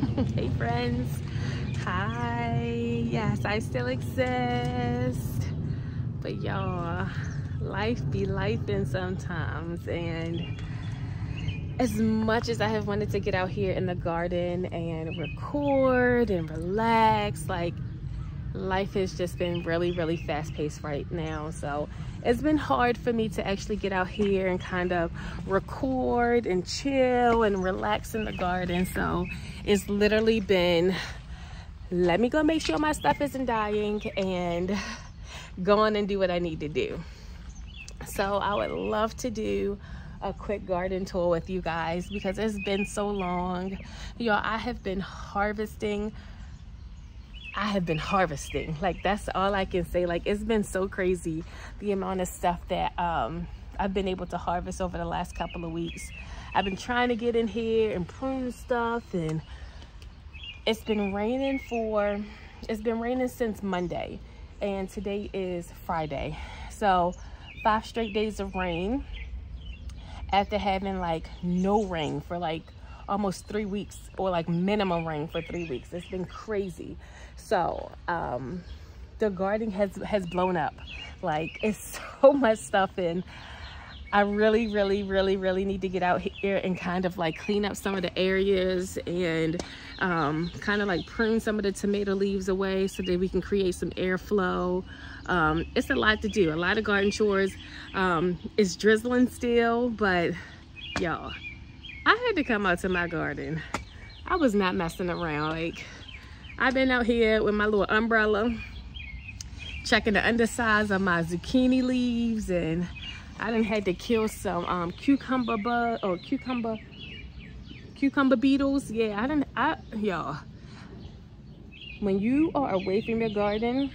Hey friends. Hi. Yes, I still exist. But y'all, life be lifing sometimes, and as much as I have wanted to get out here in the garden and record and relax, like life has just been really fast-paced right now. So it's been hard for me to actually get out here and kind of record and chill and relax in the garden. So it's literally been, let me go make sure my stuff isn't dying and go on and do what I need to do. So I would love to do a quick garden tour with you guys because it's been so long. Y'all, I have been harvesting. Like, that's all I can say. Like, it's been so crazy the amount of stuff that I've been able to harvest over the last couple of weeks. I've been trying to get in here and prune stuff, and it's been raining since Monday, and today is Friday. So 5 straight days of rain after having like no rain for like almost 3 weeks, or like minimum rain for 3 weeks. It's been crazy. So the garden has blown up. Like, it's so much stuff, and I really need to get out here and kind of like clean up some of the areas and kind of like prune some of the tomato leaves away so that we can create some airflow. It's a lot to do, a lot of garden chores. It's drizzling still, but y'all, I had to come out to my garden. I was not messing around. Like, I've been out here with my little umbrella, checking the undersides of my zucchini leaves, and I done had to kill some cucumber beetles. Yeah, y'all, when you are away from your garden,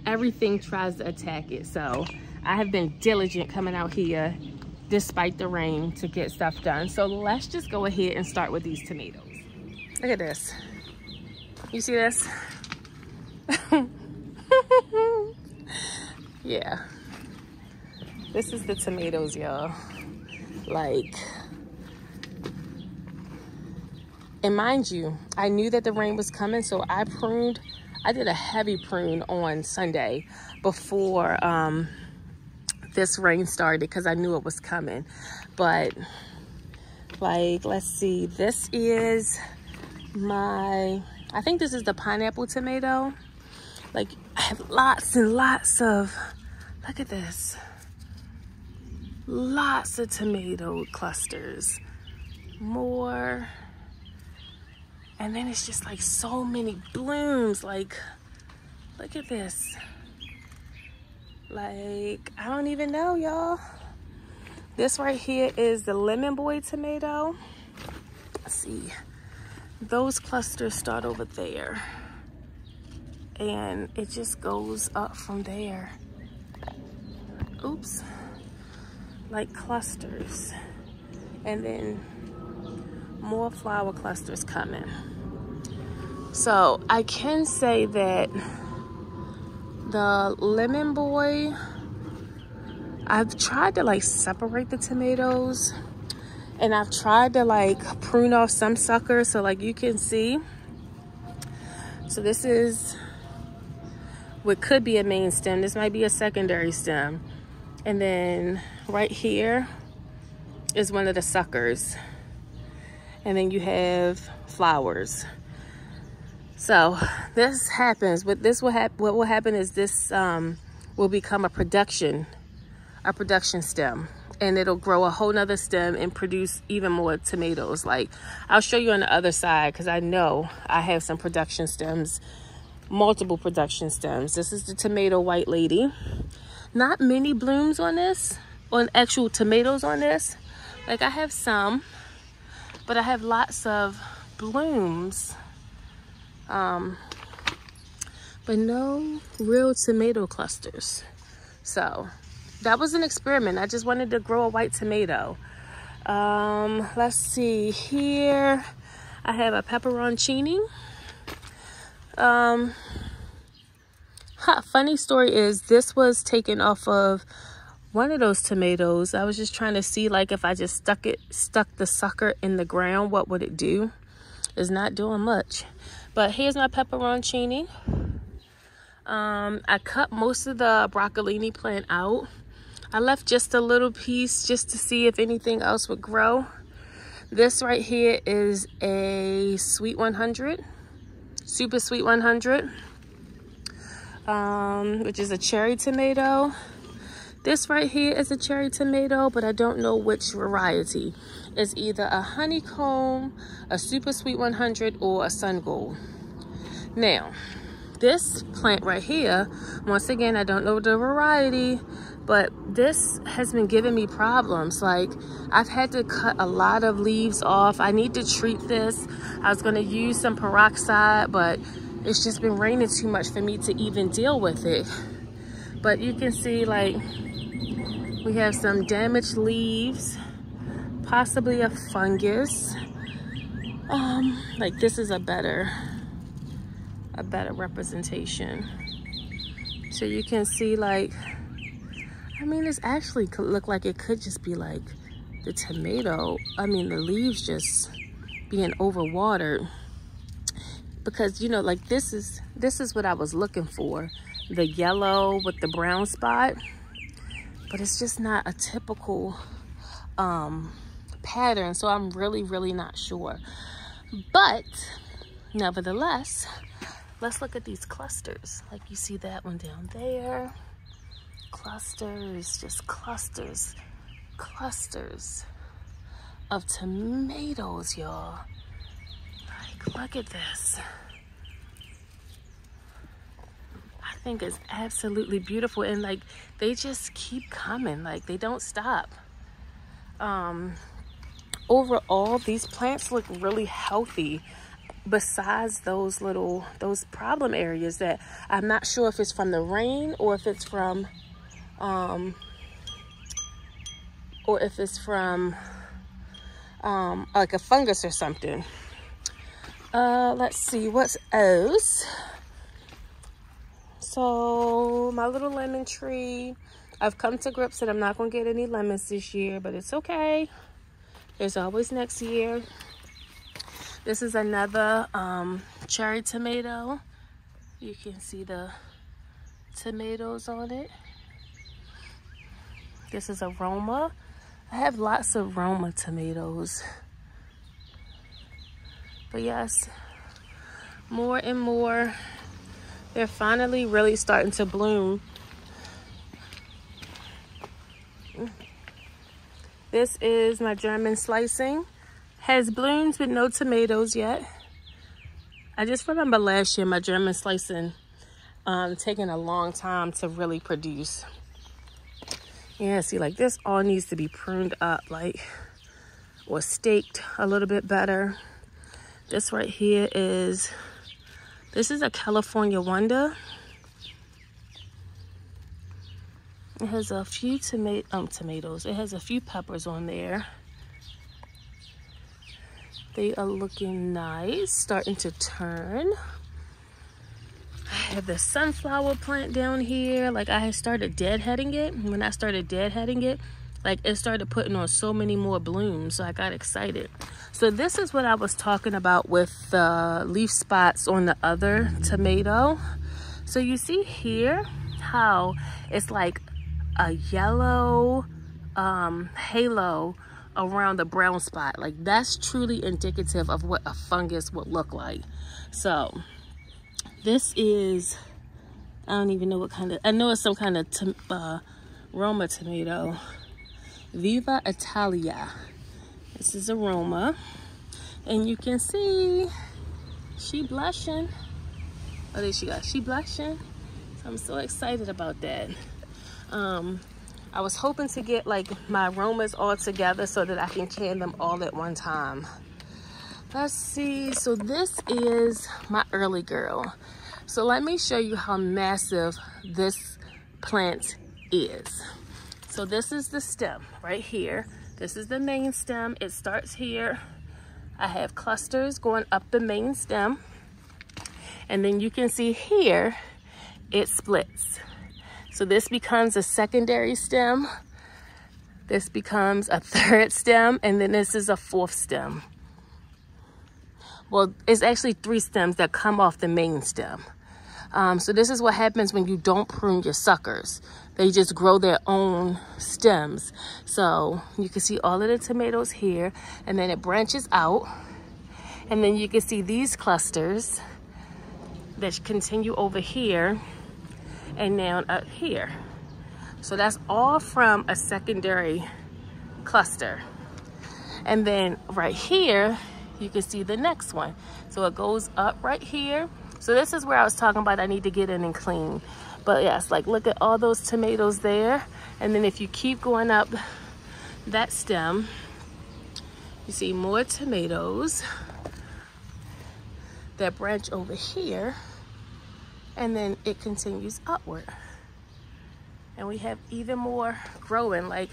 everything tries to attack it. So I have been diligent coming out here despite the rain to get stuff done. So let's just go ahead and start with these tomatoes. Look at this. You see this? Yeah. This is the tomatoes, y'all. Like, and mind you, I knew that the rain was coming, so I did a heavy prune on Sunday before this rain started because I knew it was coming. But like, let's see, this is I think this is the pineapple tomato. Like, I have lots and lots of, look at this, lots of tomato clusters, more, and then it's just like so many blooms. Like, look at this. Like, I don't even know, y'all. This right here is the Lemon Boy tomato. Let's see. Those clusters start over there, and it just goes up from there. Oops. Like clusters. And then more flower clusters coming. So I can say that the Lemon Boy, I've tried to like separate the tomatoes, and I've tried to like prune off some suckers so like you can see. So this is what could be a main stem. This might be a secondary stem. And then right here is one of the suckers. And then you have flowers. So this happens. What will happen is this will become a production stem, and it'll grow a whole nother stem and produce even more tomatoes. Like, I'll show you on the other side because I know I have some production stems, multiple production stems. This is the tomato white lady. Not many blooms on this, on actual tomatoes on this. Like, I have some, but I have lots of blooms. But no real tomato clusters. So that was an experiment. I just wanted to grow a white tomato. Let's see here. I have a pepperoncini. Funny story is, this was taken off of one of those tomatoes. I was just trying to see, like, if I just stuck the sucker in the ground, what would it do? is not doing much. But here's my pepperoncini. I cut most of the broccolini plant out. I left just a little piece just to see if anything else would grow. This right here is a Sweet 100, Super Sweet 100, which is a cherry tomato. This right here is a cherry tomato, but I don't know which variety. It's either a honeycomb, a Super Sweet 100, or a sun gold. Now, this plant right here, once again, I don't know the variety, but this has been giving me problems. Like, I've had to cut a lot of leaves off. I need to treat this. I was gonna use some peroxide, but it's just been raining too much for me to even deal with it. But you can see, like, we have some damaged leaves, possibly a fungus. Like, this is a better representation. So you can see, like, I mean, this actually could look like it could just be like the tomato. I mean, the leaves just being overwatered, because, you know, like, this is what I was looking for, the yellow with the brown spot, but it's just not a typical pattern. So I'm really not sure. But nevertheless, let's look at these clusters. Like, you see that one down there. Clusters, just clusters of tomatoes, y'all. Like, look at this. I think it's absolutely beautiful, and like, they just keep coming, like, they don't stop. Overall, these plants look really healthy, besides those problem areas that I'm not sure if it's from the rain or if it's from like a fungus or something. Let's see what's else. So my little lemon tree, I've come to grips that I'm not gonna get any lemons this year, but it's okay. There's always next year. This is another cherry tomato. You can see the tomatoes on it. This is a Roma. I have lots of Roma tomatoes. But yes, more and more, they're finally really starting to bloom. This is my German slicing. Has blooms but no tomatoes yet. I just remember last year my German slicing taking a long time to really produce. Yeah, see, like, this all needs to be pruned up, like, or staked a little bit better. This right here is, this is a California Wonder. It has a few tomatoes. It has a few peppers on there. They are looking nice, starting to turn. I have the sunflower plant down here. Like, I had started deadheading it. When I started deadheading it, like, it started putting on so many more blooms, so I got excited. So this is what I was talking about with the leaf spots on the other tomato. So you see here how it's like a yellow halo around the brown spot. Like, that's truly indicative of what a fungus would look like. So this is, I don't even know what kind of, I know it's some kind of Roma tomato. Viva Italia. This is a Roma. And you can see she blushing. Oh, there she goes. She blushing. So I'm so excited about that. I was hoping to get, like, my Romas all together so that I can can them all at one time. Let's see. So this is my early girl. So let me show you how massive this plant is. So this is the stem right here. This is the main stem. It starts here. I have clusters going up the main stem. And then you can see here, it splits. So this becomes a secondary stem. This becomes a third stem. And then this is a fourth stem. Well, it's actually 3 stems that come off the main stem. So this is what happens when you don't prune your suckers. They just grow their own stems. So you can see all of the tomatoes here, and then it branches out. And then you can see these clusters that continue over here and down up here. So that's all from a secondary cluster. And then right here, you can see the next one. So it goes up right here. So this is where I was talking about I need to get in and clean. But yes, like look at all those tomatoes there. And then if you keep going up that stem, you see more tomatoes that branch over here. And then it continues upward. And we have even more growing. Like,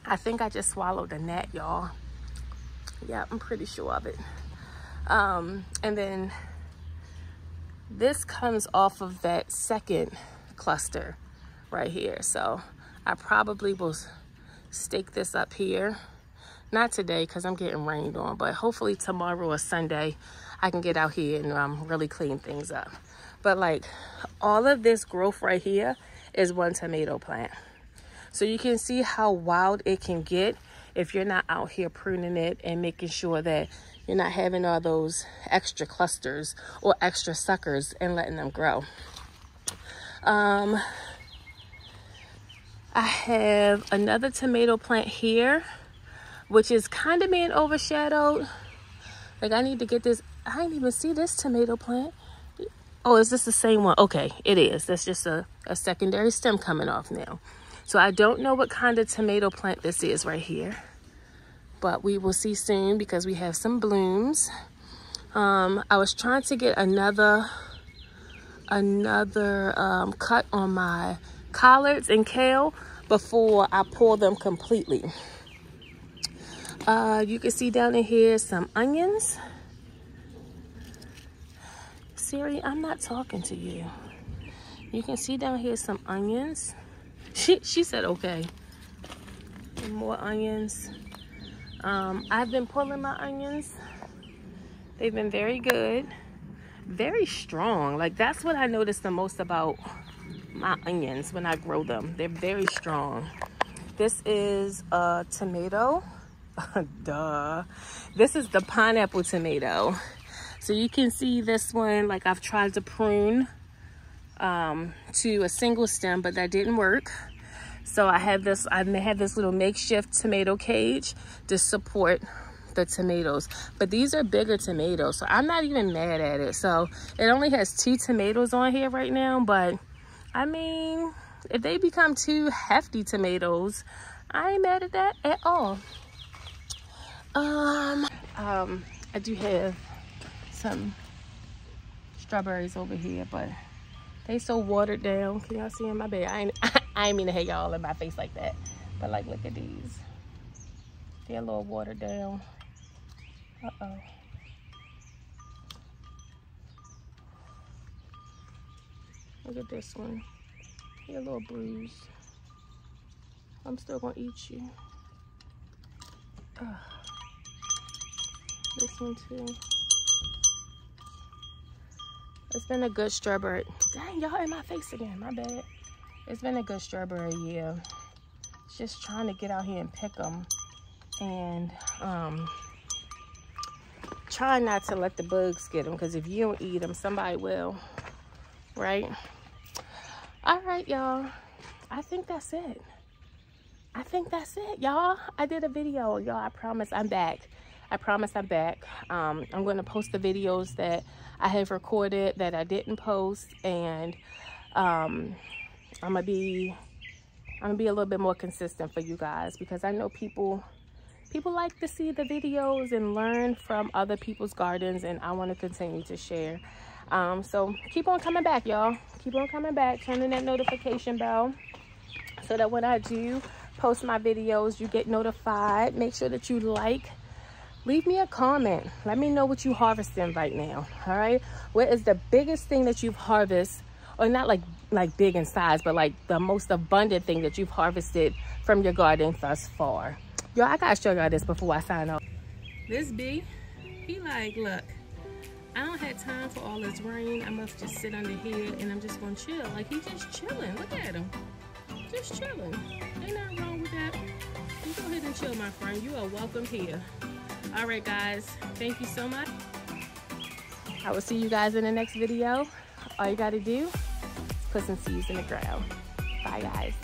I think I just swallowed a gnat, y'all. Yeah, I'm pretty sure of it. And then this comes off of that second cluster right here. So I probably will stake this up here. Not today because I'm getting rained on, but hopefully tomorrow or Sunday I can get out here and really clean things up. But like all of this growth right here is one tomato plant. So you can see how wild it can get if you're not out here pruning it and making sure that you're not having all those extra clusters or extra suckers and letting them grow. I have another tomato plant here, which is kind of being overshadowed. Like I need to get this. I didn't even see this tomato plant. Oh, is this the same one? Okay, it is. That's just a secondary stem coming off now. So I don't know what kind of tomato plant this is right here, but we will see soon because we have some blooms. I was trying to get another cut on my collards and kale before I pull them completely. You can see down in here some onions. Siri, I'm not talking to you. You can see down here some onions. She said okay. And more onions. I've been pulling my onions. They've been very good, very strong. Like that's what I noticed the most about my onions when I grow them. They're very strong. This is a tomato. Duh. This is the pineapple tomato. So you can see this one, like I've tried to prune to a single stem, but that didn't work. So I have this little makeshift tomato cage to support the tomatoes. But these are bigger tomatoes, so I'm not even mad at it. So it only has 2 tomatoes on here right now, but I mean, if they become 2 hefty tomatoes, I ain't mad at that at all. I do have some strawberries over here, but they so watered down. Can y'all see in my bed? I ain't mean to hit y'all in my face like that, but like look at these. They're a little watered down. Uh-oh. Look at this one. You're a little bruised. I'm still gonna eat you. This one too. It's been a good strawberry. Dang, y'all in my face again, my bad. It's been a good strawberry year. Just trying to get out here and pick them. And try not to let the bugs get them, because if you don't eat them, somebody will, right? All right, y'all. I think that's it. I think that's it, y'all. I did a video, y'all. I promise I'm back. I promise I'm back. I'm going to post the videos that I have recorded that I didn't post, and I'm gonna be a little bit more consistent for you guys, because I know people like to see the videos and learn from other people's gardens, and I want to continue to share. So keep on coming back, y'all. Keep on coming back, turning that notification bell so that when I do post my videos, you get notified. Make sure that you like. Leave me a comment. Let me know what you harvesting right now. All right. What is the biggest thing that you've harvested, or not like big in size, but like the most abundant thing that you've harvested from your garden thus far? Y'all, I gotta show y'all this before I sign off. This bee, he like, look, I don't have time for all this rain. I must just sit under here and I'm just gonna chill. Like, he just chilling. Look at him. Just chilling. Ain't nothing wrong with that. You go ahead and chill, my friend. You are welcome here. All right, guys. Thank you so much. I will see you guys in the next video. All you gotta do is put some seeds in the ground. Bye, guys.